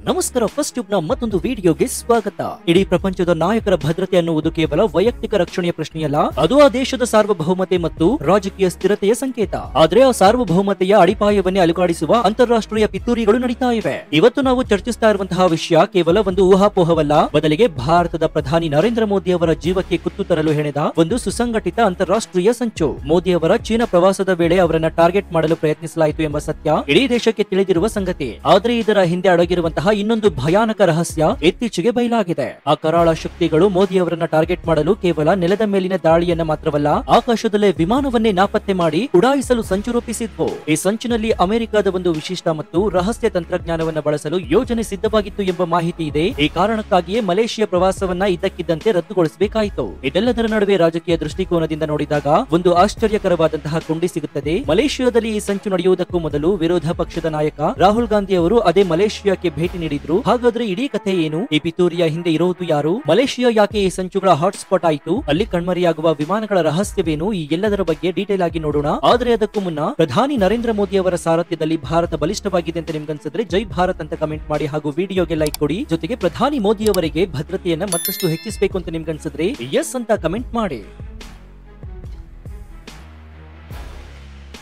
ನಮಸ್ಕಾರ. First tube ನ ಮತ್ತೊಂದು ವಿಡಿಯೋಗೆ ಸ್ವಾಗತ. ಇಡೀ ಪ್ರಪಂಚದ ನಾಯಕರ ಭದ್ರತೆ ಅನ್ನುವುದು ಕೇವಲ ವೈಯಕ್ತಿಕ ರಕ್ಷಣೆಯ ಪ್ರಶ್ನೆಯಲ್ಲ, ಅದು ಆ ದೇಶದ ಸಾರ್ವಭೌಮತೆ ಮತ್ತು ರಾಜಕೀಯ ಸ್ಥಿರತೆಯ ಸಂಕೇತ. ಆದ್ರೆ ಆ ಸಾರ್ವಭೌಮತೆಯ ಅಡಿಪಾಯವನ್ನೇ ಅಲುಗಾಡಿಸುವ ಅಂತಾರಾಷ್ಟ್ರೀಯ ಪಿತೂರಿಗಳು ನಡೀತಾ ಇವೆ. ಇವತ್ತು ನಾವು ಚರ್ಚಿಸ್ತಾ ಇರುವಂತಹ ವಿಷಯ ಕೇವಲ ಒಂದು ಊಹಾಪೋಹವಲ್ಲ, ಬದಲಿಗೆ ಭಾರತದ ಪ್ರಧಾನಿ ನರೇಂದ್ರ ಮೋದಿ ಅವರ ಜೀವಕ್ಕೆ ಕುತ್ತು ತರಲು ಹೆಣೆದ ಒಂದು ಸುಸಂಘಟಿತ ಅಂತಾರಾಷ್ಟ್ರೀಯ ಸಂಚು. ಮೋದಿ ಅವರ ಚೀನಾ ಪ್ರವಾಸದ ವೇಳೆ ಅವರನ್ನ ಟಾರ್ಗೆಟ್ ಮಾಡಲು ಪ್ರಯತ್ನಿಸಲಾಯಿತು ಎಂಬ ಸತ್ಯ ಇಡೀ ದೇಶಕ್ಕೆ ತಿಳಿದಿರುವ ಸಂಗತಿ. ಆದ್ರೆ ಇದರ ಹಿಂದೆ ಅಡಗಿರುವಂತಹ ಇನ್ನೊಂದು ಭಯಾನಕ ರಹಸ್ಯ ಇತ್ತೀಚೆಗೆ ಬಯಲಾಗಿದೆ. ಆ ಕರಾಳ ಶಕ್ತಿಗಳು ಮೋದಿ ಅವರನ್ನ ಟಾರ್ಗೆಟ್ ಮಾಡಲು ಕೇವಲ ನೆಲದ ಮೇಲಿನ ದಾಳಿಯನ್ನ ಮಾತ್ರವಲ್ಲ, ಆಕಾಶದಲ್ಲೇ ವಿಮಾನವನ್ನೇ ನಾಪತ್ತೆ ಮಾಡಿ ಉಡಾಯಿಸಲು ಸಂಚು ರೂಪಿಸಿದ್ವು. ಈ ಸಂಚಿನಲ್ಲಿ ಅಮೆರಿಕದ ಒಂದು ವಿಶಿಷ್ಟ ಮತ್ತು ರಹಸ್ಯ ತಂತ್ರಜ್ಞಾನವನ್ನ ಬಳಸಲು ಯೋಜನೆ ಸಿದ್ಧವಾಗಿತ್ತು ಎಂಬ ಮಾಹಿತಿ ಇದೆ. ಈ ಕಾರಣಕ್ಕಾಗಿಯೇ ಮಲೇಷಿಯಾ ಪ್ರವಾಸವನ್ನ ಇದ್ದಕ್ಕಿದ್ದಂತೆ ರದ್ದುಗೊಳಿಸಬೇಕಾಯಿತು. ಇದೆಲ್ಲದರ ನಡುವೆ ರಾಜಕೀಯ ದೃಷ್ಟಿಕೋನದಿಂದ ನೋಡಿದಾಗ ಒಂದು ಆಶ್ಚರ್ಯಕರವಾದಂತಹ ಕೊಂಡಿ ಸಿಗುತ್ತದೆ. ಮಲೇಷಿಯಾದಲ್ಲಿ ಈ ಸಂಚು ನಡೆಯುವುದಕ್ಕೂ ಮೊದಲು ವಿರೋಧ ಪಕ್ಷದ ನಾಯಕ ರಾಹುಲ್ ಗಾಂಧಿ ಅವರು ಅದೇ ಮಲೇಷಿಯಾಕ್ಕೆ ಭೇಟಿ ನೀಡಿದ್ರು. ಹಾಗಾದ್ರೆ ಇಡೀ ಕಥೆ ಏನು? ಈ ಪಿತೂರಿಯ ಹಿಂದೆ ಇರೋದು ಯಾರು? ಮಲೇಷಿಯಾ ಯಾಕೆ ಈ ಸಂಚುಗಳ ಹಾಟ್ಸ್ಪಾಟ್ ಆಯಿತು? ಅಲ್ಲಿ ಕಣ್ಮರೆಯಾಗುವ ವಿಮಾನಗಳ ರಹಸ್ಯವೇನು? ಈ ಎಲ್ಲದರ ಬಗ್ಗೆ ಡೀಟೇಲ್ ಆಗಿ ನೋಡೋಣ. ಆದ್ರೆ ಅದಕ್ಕೂ ಮುನ್ನ ಪ್ರಧಾನಿ ನರೇಂದ್ರ ಮೋದಿ ಅವರ ಸಾರಥ್ಯದಲ್ಲಿ ಭಾರತ ಬಲಿಷ್ಠವಾಗಿದೆ ಅಂತ ನಿಮ್ಗನ್ಸಿದ್ರೆ ಜೈ ಭಾರತ್ ಅಂತ ಕಮೆಂಟ್ ಮಾಡಿ ಹಾಗೂ ವಿಡಿಯೋಗೆ ಲೈಕ್ ಕೊಡಿ. ಜೊತೆಗೆ ಪ್ರಧಾನಿ ಮೋದಿ ಅವರಿಗೆ ಭದ್ರತೆಯನ್ನ ಮತ್ತಷ್ಟು ಹೆಚ್ಚಿಸಬೇಕು ಅಂತ ನಿಮ್ಗನ್ಸಿದ್ರೆ ಎಸ್ ಅಂತ ಕಮೆಂಟ್ ಮಾಡಿ.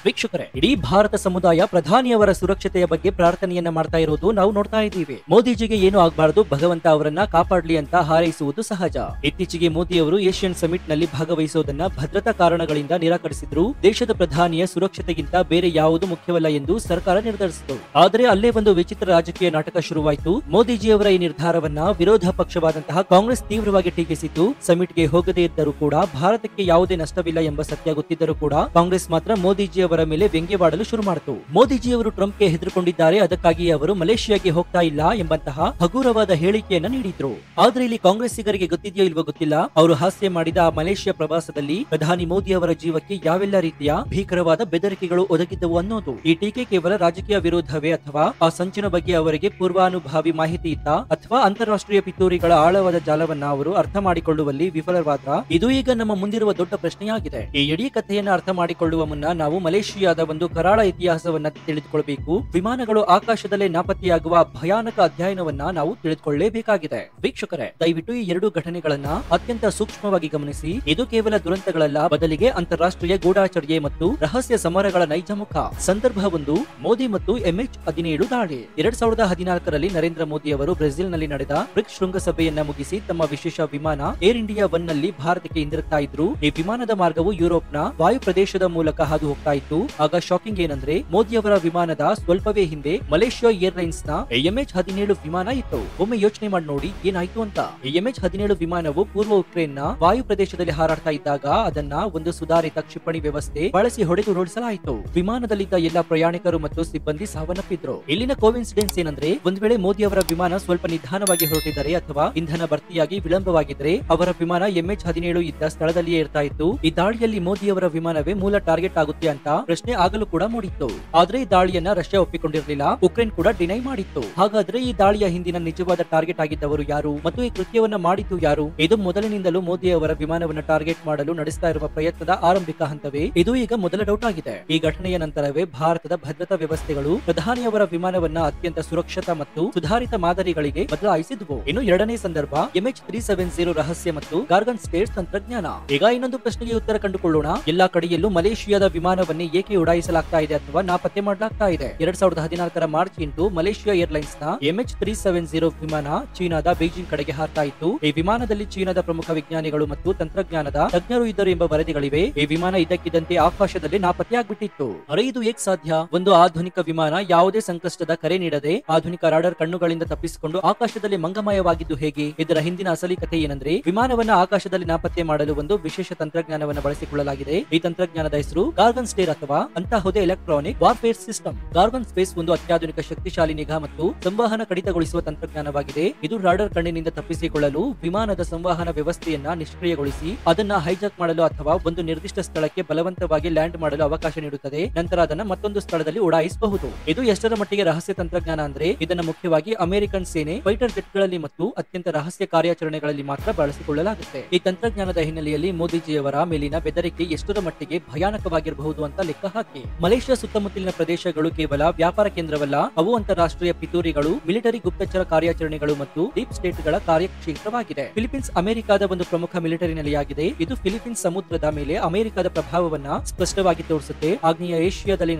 ವೀಕ್ಷಕರೇ, ಇಡೀ ಭಾರತ ಸಮುದಾಯ ಪ್ರಧಾನಿಯವರ ಸುರಕ್ಷತೆಯ ಬಗ್ಗೆ ಪ್ರಾರ್ಥನೆಯನ್ನ ಮಾಡ್ತಾ ಇರೋದು ನಾವು ನೋಡ್ತಾ ಇದ್ದೀವಿ. ಮೋದಿಜಿಗೆ ಏನು ಆಗಬಾರದು, ಭಗವಂತ ಅವರನ್ನ ಕಾಪಾಡಲಿ ಅಂತ ಹಾರೈಸುವುದು ಸಹಜ. ಇತ್ತೀಚೆಗೆ ಮೋದಿ ಅವರು ಏಷ್ಯನ್ ಸಮಿಟ್ ನಲ್ಲಿ ಭಾಗವಹಿಸುವುದನ್ನ ಭದ್ರತಾ ಕಾರಣಗಳಿಂದ ನಿರಾಕರಿಸಿದ್ರು. ದೇಶದ ಪ್ರಧಾನಿಯ ಸುರಕ್ಷತೆಗಿಂತ ಬೇರೆ ಯಾವುದು ಮುಖ್ಯವಲ್ಲ ಎಂದು ಸರ್ಕಾರ ನಿರ್ಧರಿಸಿತು. ಆದರೆ ಅಲ್ಲೇ ಒಂದು ವಿಚಿತ್ರ ರಾಜಕೀಯ ನಾಟಕ ಶುರುವಾಯಿತು. ಮೋದಿಜಿಯವರ ಈ ನಿರ್ಧಾರವನ್ನ ವಿರೋಧ ಪಕ್ಷವಾದಂತಹ ಕಾಂಗ್ರೆಸ್ ತೀವ್ರವಾಗಿ ಟೀಕಿಸಿತು. ಸಮಿಟ್ಗೆ ಹೋಗದೇ ಇದ್ದರೂ ಕೂಡ ಭಾರತಕ್ಕೆ ಯಾವುದೇ ನಷ್ಟವಿಲ್ಲ ಎಂಬ ಸತ್ಯ ಗೊತ್ತಿದ್ದರೂ ಕೂಡ ಕಾಂಗ್ರೆಸ್ ಮಾತ್ರ ಮೋದಿಜಿಯವರ ಮೇಲೆ ವ್ಯಂಗ್ಯವಾಡಲು ಶುರು ಮಾಡಿತು. ಮೋದಿಜಿಯವರು ಟ್ರಂಪ್ಗೆ ಹೆದರಿಕೊಂಡಿದ್ದಾರೆ, ಅದಕ್ಕಾಗಿ ಅವರು ಮಲೇಷಿಯಾಗೆ ಹೋಗ್ತಾ ಇಲ್ಲ ಎಂಬಂತಹ ಹಗುರವಾದ ಹೇಳಿಕೆಯನ್ನ ನೀಡಿದ್ರು. ಆದ್ರೆ ಇಲ್ಲಿ ಕಾಂಗ್ರೆಸ್ಸಿಗರಿಗೆ ಗೊತ್ತಿದೆಯೋ ಇಲ್ವೋ ಗೊತ್ತಿಲ್ಲ, ಅವರು ಹಾಸ್ಯ ಮಾಡಿದ ಆ ಮಲೇಷಿಯಾ ಪ್ರವಾಸದಲ್ಲಿ ಪ್ರಧಾನಿ ಮೋದಿ ಅವರ ಜೀವಕ್ಕೆ ಯಾವೆಲ್ಲ ರೀತಿಯ ಭೀಕರವಾದ ಬೆದರಿಕೆಗಳು ಒದಗಿದ್ದವು ಅನ್ನೋದು. ಈ ಟೀಕೆ ಕೇವಲ ರಾಜಕೀಯ ವಿರೋಧವೇ ಅಥವಾ ಆ ಸಂಚಿನ ಬಗ್ಗೆ ಅವರಿಗೆ ಪೂರ್ವಾನುಭಾವಿ ಮಾಹಿತಿ ಇತ್ತ ಅಥವಾ ಅಂತಾರಾಷ್ಟ್ರೀಯ ಪಿತೂರಿಗಳ ಆಳವಾದ ಜಾಲವನ್ನ ಅವರು ಅರ್ಥ ಮಾಡಿಕೊಳ್ಳುವಲ್ಲಿ ವಿಫಲವಾದ? ಇದು ಈಗ ನಮ್ಮ ಮುಂದಿರುವ ದೊಡ್ಡ ಪ್ರಶ್ನೆಯಾಗಿದೆ. ಈ ಇಡೀ ಕಥೆಯನ್ನ ಅರ್ಥ ಮಾಡಿಕೊಳ್ಳುವ ಮುನ್ನ ನಾವು ಮಲೇಷಿಯಾದ ಒಂದು ಕರಾಳ ಇತಿಹಾಸವನ್ನ ತಿಳಿದುಕೊಳ್ಳಬೇಕು. ವಿಮಾನಗಳು ಆಕಾಶದಲ್ಲೇ ನಾಪತ್ತೆಯಾಗುವ ಭಯಾನಕ ಅಧ್ಯಯನವನ್ನ ನಾವು ತಿಳಿದುಕೊಳ್ಳಲೇಬೇಕಾಗಿದೆ. ವೀಕ್ಷಕರೇ, ದಯವಿಟ್ಟು ಈ ಎರಡು ಘಟನೆಗಳನ್ನ ಅತ್ಯಂತ ಸೂಕ್ಷ್ಮವಾಗಿ ಗಮನಿಸಿ. ಇದು ಕೇವಲ ದುರಂತಗಳಲ್ಲ, ಬದಲಿಗೆ ಅಂತಾರಾಷ್ಟ್ರೀಯ ಗೂಢಾಚರ್ಯೆ ಮತ್ತು ರಹಸ್ಯ ಸಮರಗಳ ನೈಜ ಮುಖ. ಸಂದರ್ಭ ಒಂದು, ಮೋದಿ ಮತ್ತು MH17 ದಾಳಿ. 2014ರಲ್ಲಿ ನರೇಂದ್ರ ಮೋದಿ ಅವರು ಬ್ರೆಜಿಲ್ ನಲ್ಲಿ ನಡೆದ ಬ್ರಿಕ್ಸ್ ಶೃಂಗಸಭೆಯನ್ನ ಮುಗಿಸಿ ತಮ್ಮ ವಿಶೇಷ ವಿಮಾನ ಏರ್ ಇಂಡಿಯಾ 1 ನಲ್ಲಿ ಭಾರತಕ್ಕೆ ಹಿಂದಿರುಗ್ತಾ ಇದ್ರು. ಈ ವಿಮಾನದ ಮಾರ್ಗವು ಯುರೋಪ್ನ ವಾಯು ಪ್ರದೇಶದ ಮೂಲಕ ಹಾದು ಹೋಗ್ತಾ ಇತ್ತು. ಆಗ ಶಾಕಿಂಗ್ ಏನಂದ್ರೆ, ಮೋದಿ ಅವರ ವಿಮಾನದ ಸ್ವಲ್ಪವೇ ಹಿಂದೆ ಮಲೇಷಿಯಾ ಏರ್ಲೈನ್ಸ್ ನ MH17 ವಿಮಾನ ಇತ್ತು. ಒಮ್ಮೆ ಯೋಚನೆ ಮಾಡಿ ನೋಡಿ ಏನಾಯ್ತು ಅಂತ. MH17 ವಿಮಾನವು ಪೂರ್ವ ಉಕ್ರೇನ್ ನ ವಾಯು ಪ್ರದೇಶದಲ್ಲಿ ಹಾರಾಡ್ತಾ ಇದ್ದಾಗ ಅದನ್ನ ಒಂದು ಸುಧಾರಿತ ಕ್ಷಿಪಣಿ ವ್ಯವಸ್ಥೆ ಬಳಸಿ ಹೊಡೆದು ಉರುಳಿಸಲಾಯಿತು. ವಿಮಾನದಲ್ಲಿದ್ದ ಎಲ್ಲ ಪ್ರಯಾಣಿಕರು ಮತ್ತು ಸಿಬ್ಬಂದಿ ಸಾವನ್ನಪ್ಪಿದ್ರು. ಇಲ್ಲಿನ ಕೋಇನ್ಸಿಡೆನ್ಸ್ ಏನಂದ್ರೆ, ಒಂದ್ ವೇಳೆ ಮೋದಿ ಅವರ ವಿಮಾನ ಸ್ವಲ್ಪ ನಿಧಾನವಾಗಿ ಹೊರಟಿದ್ದಾರೆ ಅಥವಾ ಇಂಧನ ಭರ್ತಿಯಾಗಿ ವಿಳಂಬವಾಗಿದ್ರೆ ಅವರ ವಿಮಾನ MH17 ಇದ್ದ ಸ್ಥಳದಲ್ಲಿಯೇ ಇರ್ತಾ ಇತ್ತು. ಈ ದಾಳಿಯಲ್ಲಿ ಮೋದಿ ಅವರ ವಿಮಾನವೇ ಮೂಲ ಟಾರ್ಗೆಟ್ ಆಗುತ್ತೆ ಅಂತ ಪ್ರಶ್ನೆ ಆಗಲು ಕೂಡ ಮೂಡಿತ್ತು. ಆದ್ರೆ ಈ ದಾಳಿಯನ್ನ ರಷ್ಯಾ ಒಪ್ಪಿಕೊಂಡಿರಲಿಲ್ಲ, ಉಕ್ರೇನ್ ಕೂಡ ಡಿನೈ ಮಾಡಿತ್ತು. ಹಾಗಾದ್ರೆ ಈ ದಾಳಿಯ ಹಿಂದಿನ ನಿಜವಾದ ಟಾರ್ಗೆಟ್ ಆಗಿದ್ದವರು ಯಾರು ಮತ್ತು ಈ ಕೃತ್ಯವನ್ನ ಮಾಡಿದ್ದು ಯಾರು? ಇದು ಮೊದಲಿನಿಂದಲೂ ಮೋದಿ ಅವರ ವಿಮಾನವನ್ನ ಟಾರ್ಗೆಟ್ ಮಾಡಲು ನಡೆಸ್ತಾ ಇರುವ ಪ್ರಯತ್ನದ ಆರಂಭಿಕ ಹಂತವೇ. ಇದು ಈಗ ಮೊದಲ ಡೌಟ್ ಆಗಿದೆ. ಈ ಘಟನೆಯ ನಂತರವೇ ಭಾರತದ ಭದ್ರತಾ ವ್ಯವಸ್ಥೆಗಳು ಪ್ರಧಾನಿಯವರ ವಿಮಾನವನ್ನ ಅತ್ಯಂತ ಸುರಕ್ಷಿತ ಮತ್ತು ಸುಧಾರಿತ ಮಾದರಿಗಳಿಗೆ ಬದಲಾಯಿಸಿದ್ವು. ಇನ್ನು ಎರಡನೇ ಸಂದರ್ಭ MH370 ರಹಸ್ಯ ಮತ್ತು ಗಾರ್ಗನ್ ಸ್ಟೇಟ್ಸ್ ತಂತ್ರಜ್ಞಾನ. ಈಗ ಇನ್ನೊಂದು ಪ್ರಶ್ನೆಗೆ ಉತ್ತರ ಕಂಡುಕೊಳ್ಳೋಣ. ಎಲ್ಲಾ ಕಡೆಯಲ್ಲೂ ಮಲೇಷಿಯಾದ ವಿಮಾನವನ್ನೇ ಏಕೆ ಉಡಾಯಿಸಲಾಗ್ತಾ ಇದೆ ಅಥವಾ ನಾಪತ್ತೆ ಮಾಡಲಾಗ್ತಾ ಇದೆ? 2014ರ ಮಾರ್ಚ್ 8 ಮಲೇಷಿಯಾ ಏರ್ಲೈನ್ಸ್ ನ MH370 ವಿಮಾನ ಚೀನಾದ ಬೀಜಿಂಗ್ ಕಡೆಗೆ ಹಾರ್ತಾ ಇತ್ತು. ಈ ವಿಮಾನದಲ್ಲಿ ಚೀನಾದ ಪ್ರಮುಖ ವಿಜ್ಞಾನಿಗಳು ಮತ್ತು ತಂತ್ರಜ್ಞಾನದ ತಜ್ಞರು ಇದ್ದರು ಎಂಬ ವರದಿಗಳಿವೆ. ಈ ವಿಮಾನ ಇದ್ದಕ್ಕಿದ್ದಂತೆ ಆಕಾಶದಲ್ಲಿ ನಾಪತ್ತೆಯಾಗ್ಬಿಟ್ಟಿತ್ತು. ಅರೆ, ಇದು ಹೇಗೆ ಸಾಧ್ಯ? ಒಂದು ಆಧುನಿಕ ವಿಮಾನ ಯಾವುದೇ ಸಂಕಷ್ಟದ ಕರೆ ನೀಡದೆ ಆಧುನಿಕ ರಾಡರ್ ಕಣ್ಣುಗಳಿಂದ ತಪ್ಪಿಸಿಕೊಂಡು ಆಕಾಶದಲ್ಲಿ ಮಂಗಮಯವಾಗಿದ್ದು ಹೇಗೆ? ಇದರ ಹಿಂದಿನ ಅಸಲಿ ಕಥೆ ಏನಂದ್ರೆ, ವಿಮಾನವನ್ನ ಆಕಾಶದಲ್ಲಿ ನಾಪತ್ತೆ ಮಾಡಲು ಒಂದು ವಿಶೇಷ ತಂತ್ರಜ್ಞಾನವನ್ನು ಬಳಸಿಕೊಳ್ಳಲಾಗಿದೆ. ಈ ತಂತ್ರಜ್ಞಾನದ ಹೆಸರು ಗಾರ್ಗನ್ ಸ್ಟೇರ್ ಅಥವಾ ಅಂತಹುದೇ ಎಲೆಕ್ಟ್ರಾನಿಕ್ ವಾರ್ಫೇರ್ ಸಿಸ್ಟಮ್. ಗಾರ್ಗನ್ ಸ್ಪೇಸ್ ಒಂದು ಅತ್ಯಾಧುನಿಕ ಶಕ್ತಿಶಾಲಿ ನಿಗಾ ಮತ್ತು ಸಂವಹನ ಕಡಿತಗೊಳಿಸುವ ತಂತ್ರಜ್ಞಾನವಾಗಿದೆ. ಇದು ರಾಡರ್ ಕಣ್ಣಿನಿಂದ ತಪ್ಪಿಸಿಕೊಳ್ಳಲು ವಿಮಾನದ ಸಂವಹನ ವ್ಯವಸ್ಥೆಯನ್ನ ನಿಷ್ಕ್ರಿಯಗೊಳಿಸಿ ಅದನ್ನ ಹೈಜಾಕ್ ಮಾಡಲು ಅಥವಾ ಒಂದು ನಿರ್ದಿಷ್ಟ ಸ್ಥಳಕ್ಕೆ ಬಲವಂತವಾಗಿ ಲ್ಯಾಂಡ್ ಮಾಡಲು ಅವಕಾಶ ನೀಡುತ್ತದೆ. ನಂತರ ಅದನ್ನ ಮತ್ತೊಂದು ಸ್ಥಳದಲ್ಲಿ ಉಡಾಯಿಸಬಹುದು. ಇದು ಎಷ್ಟರ ಮಟ್ಟಿಗೆ ರಹಸ್ಯ ತಂತ್ರಜ್ಞಾನ ಅಂದ್ರೆ, ಇದನ್ನ ಮುಖ್ಯವಾಗಿ ಅಮೆರಿಕನ್ ಸೇನೆ ಫೈಟರ್ ಜೆಟ್ಗಳಲ್ಲಿ ಮತ್ತು ಅತ್ಯಂತ ರಹಸ್ಯ ಕಾರ್ಯಾಚರಣೆಗಳಲ್ಲಿ ಮಾತ್ರ ಬಳಸಿಕೊಳ್ಳಲಾಗುತ್ತೆ. ಈ ತಂತ್ರಜ್ಞಾನದ ಹಿನ್ನೆಲೆಯಲ್ಲಿ ಮೋದಿಜಿಯವರ ಮೇಲಿನ ಬೆದರಿಕೆ ಎಷ್ಟರ ಮಟ್ಟಿಗೆ ಭಯಾನಕವಾಗಿರಬಹುದು ಅಂತ ಲೆಕ್ಕ ಹಾಕಿ. ಮಲೇಷ್ಯಾ ಸುತ್ತಮುತ್ತಲಿನ ಪ್ರದೇಶಗಳು ಕೇವಲ ವ್ಯಾಪಾರ ಕೇಂದ್ರವಲ್ಲ, ಅವು ಅಂತಾರಾಷ್ಟ್ರೀಯ ಪಿತೂರಿಗಳು, ಮಿಲಿಟರಿ ಗುಪ್ತಚರ ಕಾರ್ಯಾಚರಣೆಗಳು ಮತ್ತು ಡೀಪ್ ಸ್ಟೇಟ್ಗಳ ಕಾರ್ಯಕ್ಷೇತ್ರವಾಗಿದೆ. ಫಿಲಿಪೀನ್ಸ್ ಅಮೆರಿಕದ ಒಂದು ಪ್ರಮುಖ ಮಿಲಿಟರಿ ನೆಲೆಯಾಗಿದೆ. ಇದು ಫಿಲಿಪೀನ್ಸ್ ಸಮುದ್ರದ ಮೇಲೆ ಅಮೆರಿಕದ ಪ್ರಭಾವವನ್ನ ಸ್ಪಷ್ಟವಾಗಿ ತೋರಿಸುತ್ತೆ. ಆಗ್ನೇಯ ಏಷ್ಯಾದಲ್ಲಿ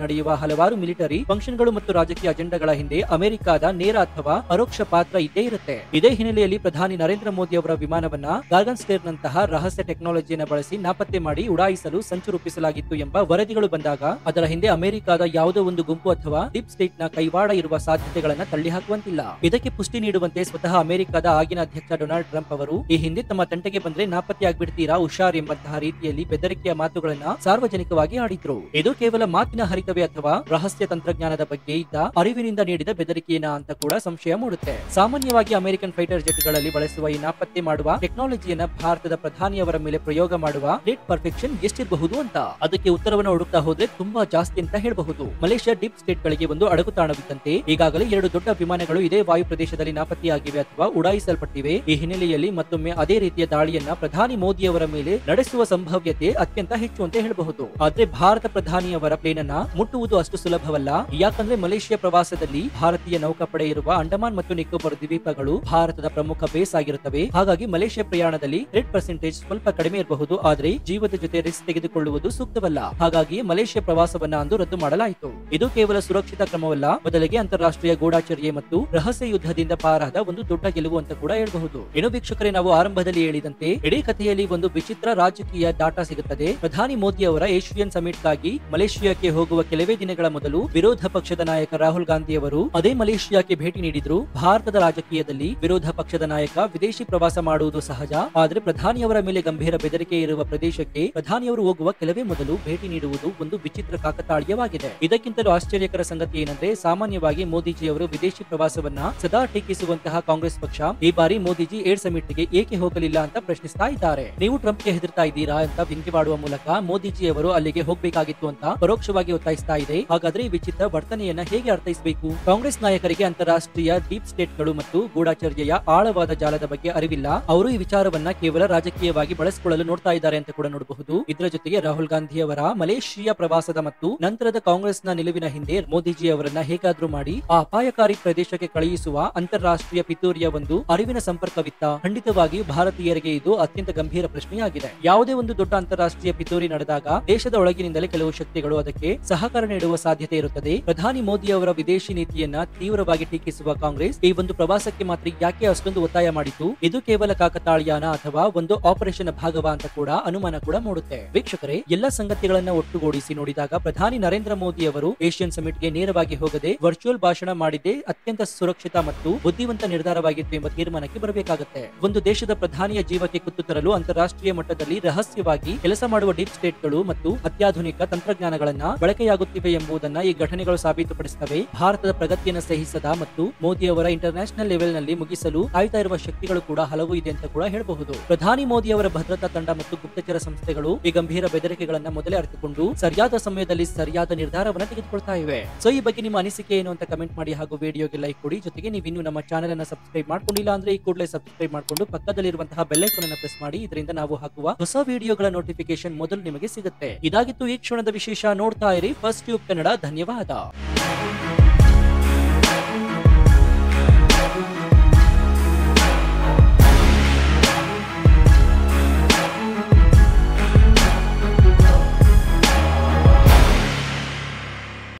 ನಡೆಯುವ ಹಲವಾರು ಮಿಲಿಟರಿ ಫಂಕ್ಷನ್ಗಳು ಮತ್ತು ರಾಜಕೀಯ ಅಜೆಂಡಾಗಳ ಹಿಂದೆ ಅಮೆರಿಕದ ನೇರ ಅಥವಾ ಪರೋಕ್ಷ ಪಾತ್ರ ಇದ್ದೇ ಇರುತ್ತೆ. ಇದೇ ಹಿನ್ನೆಲೆಯಲ್ಲಿ ಪ್ರಧಾನಿ ನರೇಂದ್ರ ಮೋದಿ ಅವರ ವಿಮಾನವನ್ನ ಗಾರ್ಗನ್ ಸ್ಟೇರ್ ನಂತಹ ರಹಸ್ಯ ಟೆಕ್ನಾಲಜಿಯನ್ನು ಬಳಸಿ ನಾಪತ್ತೆ ಮಾಡಿ ಉಡಾಯಿಸಲು ಸಂಚು ರೂಪಿಸಲಾಗಿತ್ತು ಎಂಬ ವರದಿಗಳು ಬಂದಾಗ ಅದರ ಹಿಂದೆ ಅಮೆರಿಕದ ಯಾವುದೋ ಒಂದು ಗುಂಪು ಅಥವಾ ಡೀಪ್ ಸ್ಟೇಟ್ ನ ಕೈವಾಡ ಇರುವ ಸಾಧ್ಯತೆಗಳನ್ನ ತಳ್ಳಿ ಹಾಕುವಂತಿಲ್ಲ. ಇದಕ್ಕೆ ಪುಷ್ಟಿ ನೀಡುವಂತೆ ಸ್ವತಃ ಅಮೆರಿಕದ ಆಗಿನ ಅಧ್ಯಕ್ಷ ಡೊನಾಲ್ಡ್ ಟ್ರಂಪ್ ಅವರು ಈ ಹಿಂದೆ ತಮ್ಮ ತಂಟೆಗೆ ಬಂದ್ರೆ ನಾಪತ್ತೆ ಆಗ್ಬಿಡ್ತೀರಾ ಹುಷಾರ್ ಎಂಬಂತಹ ರೀತಿಯಲ್ಲಿ ಬೆದರಿಕೆಯ ಮಾತುಗಳನ್ನ ಸಾರ್ವಜನಿಕವಾಗಿ ಆಡಿದ್ರು. ಇದು ಕೇವಲ ಮಾತಿನ ಹರಿತವೇ ಅಥವಾ ರಹಸ್ಯ ತಂತ್ರಜ್ಞಾನದ ಬಗ್ಗೆ ಇದ್ದ ಅರಿವಿನಿಂದ ನೀಡಿದ ಬೆದರಿಕೆಯೇನಾ ಅಂತ ಕೂಡ ಸಂಶಯ ಮೂಡುತ್ತೆ. ಸಾಮಾನ್ಯವಾಗಿ ಅಮೆರಿಕನ್ ಫೈಟರ್ ಜೆಟ್ ಗಳಲ್ಲಿ ಬಳಸುವ ಈ ನಾಪತ್ತೆ ಮಾಡುವ ಟೆಕ್ನಾಲಜಿಯನ್ನ ಭಾರತದ ಪ್ರಧಾನಿಯವರ ಮೇಲೆ ಪ್ರಯೋಗ ಮಾಡುವ ರೇಟ್ ಪರ್ಫೆಕ್ಷನ್ ಎಷ್ಟಿರಬಹುದು ಅಂತ ಅದಕ್ಕೆ ಉತ್ತರವನ್ನು ಹುಡುಕ್ತಾ ಹೋದ್ರೆ ತುಂಬಾ ಜಾಸ್ತಿ ಅಂತ ಹೇಳಬಹುದು. ಮಲೇಷ್ಯಾ ಡೀಪ್ ಸ್ಟೇಟ್ ಗಳಿಗೆ ಒಂದು ಅಡಗುತಾಣವಿದ್ದಂತೆ ಈಗಾಗಲೇ 2 ದೊಡ್ಡ ವಿಮಾನಗಳು ಇದೇ ವಾಯು ಪ್ರದೇಶದಲ್ಲಿ ನಾಪತ್ತೆಯಾಗಿವೆ ಅಥವಾ ಉಡಾಯಿಸಲ್ಪಟ್ಟಿವೆ. ಈ ಹಿನ್ನೆಲೆಯಲ್ಲಿ ಮತ್ತೊಮ್ಮೆ ಅದೇ ರೀತಿಯ ದಾಳಿಯನ್ನ ಪ್ರಧಾನಿ ಮೋದಿಯವರ ಮೇಲೆ ನಡೆಸುವ ಸಂಭವ್ಯತೆ ಅತ್ಯಂತ ಹೆಚ್ಚು ಅಂತ ಹೇಳಬಹುದು. ಆದ್ರೆ ಭಾರತ ಪ್ರಧಾನಿಯವರ ಪ್ಲೇನ್ ಅನ್ನ ಮುಟ್ಟುವುದು ಅಷ್ಟು ಸುಲಭವಲ್ಲ. ಯಾಕಂದ್ರೆ ಮಲೇಷ್ಯಾ ಪ್ರವಾಸದಲ್ಲಿ ಭಾರತೀಯ ನೌಕಾಪಡೆ ಇರುವ ಅಂಡಮಾನ್ ಮತ್ತು ನಿಕೋಬಾರ್ ದ್ವೀಪಗಳು ಭಾರತದ ಪ್ರಮುಖ ಬೇಸ್ ಆಗಿರುತ್ತವೆ. ಹಾಗಾಗಿ ಮಲೇಷ್ಯಾ ಪ್ರಯಾಣದಲ್ಲಿ ರೇಟ್ ಪರ್ಸೆಂಟೇಜ್ ಸ್ವಲ್ಪ ಕಡಿಮೆ ಇರಬಹುದು, ಆದ್ರೆ ಜೀವದ ಜೊತೆ ರಿಸ್ಕ್ ತೆಗೆದುಕೊಳ್ಳುವುದು ಸೂಕ್ತವಲ್ಲ. ಹಾಗಾಗಿ ಮಲೇಷ್ಯಾ ಪ್ರವಾಸವನ್ನ ಅಂದು ರದ್ದು ಮಾಡಲಾಯಿತು. ಇದು ಕೇವಲ ಸುರಕ್ಷಿತ ಕ್ರಮವಲ್ಲ, ಬದಲಿಗೆ ಅಂತಾರಾಷ್ಟ್ರೀಯ ಗೂಢಾಚರ್ಯೆ ಮತ್ತು ರಹಸ್ಯ ಯುದ್ಧದಿಂದ ಪಾರಾದ ಒಂದು ದೊಡ್ಡ ಗೆಲುವು ಅಂತ ಕೂಡ ಹೇಳಬಹುದು. ಇನ್ನು ವೀಕ್ಷಕರೇ, ನಾವು ಆರಂಭದಲ್ಲಿ ಹೇಳಿದಂತೆ ಇಡೀ ಕಥೆಯಲ್ಲಿ ಒಂದು ವಿಚಿತ್ರ ರಾಜಕೀಯ ಡಾಟಾ ಸಿಗುತ್ತದೆ. ಪ್ರಧಾನಿ ಮೋದಿ ಅವರ ಏಷ್ಯನ್ ಸಮಿಟ್ ಗಾಗಿ ಮಲೇಷ್ಯಾಕ್ಕೆ ಹೋಗುವ ಕೆಲವೇ ದಿನಗಳ ಮೊದಲು ವಿರೋಧ ಪಕ್ಷದ ನಾಯಕ ರಾಹುಲ್ ಗಾಂಧಿ ಅವರು ಅದೇ ಮಲೇಷ್ಯಾಕ್ಕೆ ಭೇಟಿ ನೀಡಿದ್ರು. ಭಾರತದ ರಾಜಕೀಯದಲ್ಲಿ ವಿರೋಧ ಪಕ್ಷದ ನಾಯಕ ವಿದೇಶಿ ಪ್ರವಾಸ ಮಾಡುವುದು ಸಹಜ, ಆದ್ರೆ ಪ್ರಧಾನಿಯವರ ಮೇಲೆ ಗಂಭೀರ ಬೆದರಿಕೆ ಇರುವ ಪ್ರದೇಶಕ್ಕೆ ಪ್ರಧಾನಿಯವರು ಹೋಗುವ ಕೆಲವೇ ಮೊದಲು ಭೇಟಿ ನೀಡುವುದು ಒಂದು ವಿಚಿತ್ರ ಕಾಕತಾಳೀಯವಾಗಿದೆ. ಇದಕ್ಕಿಂತಲೂ ಆಶ್ಚರ್ಯಕರ ಸಂಗತಿ ಏನಂದ್ರೆ, ಸಾಮಾನ್ಯವಾಗಿ ಮೋದಿಜಿ ಅವರು ವಿದೇಶಿ ಪ್ರವಾಸವನ್ನ ಸದಾ ಟೀಕಿಸುವಂತಹ ಕಾಂಗ್ರೆಸ್ ಪಕ್ಷ ಈ ಬಾರಿ ಮೋದಿಜಿ ಏರ್ ಸಮಿಟ್ ಗೆ ಏಕೆ ಹೋಗಲಿಲ್ಲ ಅಂತ ಪ್ರಶ್ನಿಸ್ತಾ ಇದ್ದಾರೆ. ನೀವು ಟ್ರಂಪ್ ಗೆ ಹೆದರ್ತಾ ಇದ್ದೀರಾ ಅಂತ ವ್ಯಂಗ್ಯವಾಡುವ ಮೂಲಕ ಮೋದಿಜಿ ಅವರು ಅಲ್ಲಿಗೆ ಹೋಗಬೇಕಾಗಿತ್ತು ಅಂತ ಪರೋಕ್ಷವಾಗಿ ಒತ್ತಾಯಿಸ್ತಾ ಇದೆ. ಹಾಗಾದ್ರೆ ಈ ವಿಚಿತ್ರ ವರ್ತನೆಯನ್ನ ಹೇಗೆ ಅರ್ಥೈಸಬೇಕು? ಕಾಂಗ್ರೆಸ್ ನಾಯಕರಿಗೆ ಅಂತಾರಾಷ್ಟ್ರೀಯ ಡೀಪ್ ಸ್ಟೇಟ್ಗಳು ಮತ್ತು ಗೂಢಾಚರ್ಯೆಯ ಆಳವಾದ ಜಾಲದ ಬಗ್ಗೆ ಅರಿವಿಲ್ಲ. ಅವರು ಈ ವಿಚಾರವನ್ನ ಕೇವಲ ರಾಜಕೀಯವಾಗಿ ಬಳಸಿಕೊಳ್ಳಲು ನೋಡ್ತಾ ಇದ್ದಾರೆ ಅಂತ ಕೂಡ ನೋಡಬಹುದು. ಇದರ ಜೊತೆಗೆ ರಾಹುಲ್ ಗಾಂಧಿ ಅವರ ಮಲೇಷಿಯಾ ಪ್ರವಾಸದ ಮತ್ತು ನಂತರದ ಕಾಂಗ್ರೆಸ್ನ ನಿಲುವಿನ ಹಿಂದೆ ಮೋದಿಜಿ ಅವರನ್ನ ಹೇಗಾದ್ರೂ ಮಾಡಿ ಆ ಅಪಾಯಕಾರಿ ಪ್ರದೇಶಕ್ಕೆ ಕಳುಹಿಸುವ ಅಂತಾರಾಷ್ಟ್ರೀಯ ಪಿತೂರಿಯ ಒಂದು ಅರಿವಿನ ಸಂಪರ್ಕವಿತ್ತ? ಖಂಡಿತವಾಗಿ ಭಾರತೀಯರಿಗೆ ಇದು ಅತ್ಯಂತ ಗಂಭೀರ ಪ್ರಶ್ನೆಯಾಗಿದೆ. ಯಾವುದೇ ಒಂದು ದೊಡ್ಡ ಅಂತಾರಾಷ್ಟ್ರೀಯ ಪಿತೂರಿ ನಡೆದಾಗ ದೇಶದ ಒಳಗಿನಿಂದಲೇ ಕೆಲವು ಶಕ್ತಿಗಳು ಅದಕ್ಕೆ ಸಹಕಾರ ನೀಡುವ ಸಾಧ್ಯತೆ ಇರುತ್ತದೆ. ಪ್ರಧಾನಿ ಮೋದಿ ಅವರ ವಿದೇಶಿ ನೀತಿಯನ್ನ ತೀವ್ರವಾಗಿ ಟೀಕಿಸುವ ಕಾಂಗ್ರೆಸ್ ಈ ಒಂದು ಪ್ರವಾಸಕ್ಕೆ ಮಾತ್ರ ಯಾಕೆ ಅಷ್ಟೊಂದು ಒತ್ತಾಯ ಮಾಡಿತು? ಇದು ಕೇವಲ ಕಾಕತಾಳೀಯನ ಅಥವಾ ಒಂದು ಆಪರೇಷನ್ ಭಾಗವ ಅಂತ ಕೂಡ ಅನುಮಾನ ಕೂಡ ಮೂಡುತ್ತೆ. ವೀಕ್ಷಕರೇ, ಎಲ್ಲ ಸಂಗತಿಗಳನ್ನ ಒಟ್ಟುಗೂಡಿಸಿ ನೋಡಿದಾಗ ಪ್ರಧಾನಿ ನರೇಂದ್ರ ಮೋದಿ ಅವರು ಏಷ್ಯನ್ ಸಮಿಟ್ ಗೆ ನೇರವಾಗಿ ಹೋಗದೆ ವರ್ಚುವಲ್ ಭಾಷಣ ಮಾಡಿದ್ದೇ ಅತ್ಯಂತ ಸುರಕ್ಷಿತ ಮತ್ತು ಬುದ್ಧಿವಂತ ನಿರ್ಧಾರವಾಗಿತ್ತು ಎಂಬ ತೀರ್ಮಾನಕ್ಕೆ ಬರಬೇಕಾಗುತ್ತೆ. ಒಂದು ದೇಶದ ಪ್ರಧಾನಿಯ ಜೀವಕ್ಕೆ ಕುತ್ತು ತರಲು ಅಂತಾರಾಷ್ಟ್ರೀಯ ಮಟ್ಟದಲ್ಲಿ ರಹಸ್ಯವಾಗಿ ಕೆಲಸ ಮಾಡುವ ಡೀಪ್ ಸ್ಟೇಟ್ಗಳು ಮತ್ತು ಅತ್ಯಾಧುನಿಕ ತಂತ್ರಜ್ಞಾನಗಳನ್ನ ಬಳಕೆಯಾಗುತ್ತಿವೆ ಎಂಬುದನ್ನ ಈ ಘಟನೆಗಳು ಸಾಬೀತುಪಡಿಸುತ್ತವೆ. ಭಾರತದ ಪ್ರಗತಿಯನ್ನು ಸಹಿಸದ ಮತ್ತು ಮೋದಿ ಅವರ ಇಂಟರ್ ನ್ಯಾಷನಲ್ ಲೆವೆಲ್ ನಲ್ಲಿ ಮುಗಿಸಲು ಕಾಯ್ತಾ ಇರುವ ಶಕ್ತಿಗಳು ಕೂಡ ಹಲವು ಇದೆ ಅಂತ ಕೂಡ ಹೇಳಬಹುದು. ಪ್ರಧಾನಿ ಮೋದಿ ಅವರ ಭದ್ರತಾ ತಂಡ ಮತ್ತು ಗುಪ್ತಚರ ಸಂಸ್ಥೆಗಳು ಈ ಗಂಭೀರ ಬೆದರಿಕೆಗಳನ್ನ ಮೊದಲೇ ಅರಿತುಕೊಂಡು ಸರಿಯಾದ ಸಮಯದಲ್ಲಿ ಸರಿಯಾದ ನಿರ್ಧಾರವನ್ನ ತೆಗೆದುಕೊಳ್ತಾ ಇವೆ. ಸೊ ಈ ಬಗ್ಗೆ ನಿಮ್ಮ ಅನಿಸಿಕೆ ಏನು ಅಂತ ಕಮೆಂಟ್ ಮಾಡಿ ಹಾಗೂ ವಿಡಿಯೋಗೆ ಲೈಕ್ ಕೊಡಿ. ಜೊತೆಗೆ ನೀವು ಇನ್ನು ನಮ್ಮ ಚಾನೆಲ್ ಅನ್ನ ಸಬ್ಸ್ಕ್ರೈಬ್ ಮಾಡ್ಕೊಂಡಿಲ್ಲ ಅಂದ್ರೆ ಈ ಕೂಡಲೇ ಸಬ್ಸ್ಕ್ರೈಬ್ ಮಾಡಿಕೊಂಡು ಪಕ್ಕದಲ್ಲಿರುವಂತಹ ಬೆಲ್ ಐಕಾನ್ ಅನ್ನು ಪ್ರೆಸ್ ಮಾಡಿ. ಇದರಿಂದ ನಾವು ಹಾಕುವ ಹೊಸ ವಿಡಿಯೋಗಳ ನೋಟಿಫಿಕೇಶನ್ ಮೊದಲು ನಿಮಗೆ ಸಿಗುತ್ತೆ. ಇದಾಗಿತ್ತು ಈ ಕ್ಷಣದ ವಿಶೇಷ. ನೋಡ್ತಾ ಇರಿ ಫಸ್ಟ್ ಟ್ಯೂಬ್ ಕನ್ನಡ. ಧನ್ಯವಾದ.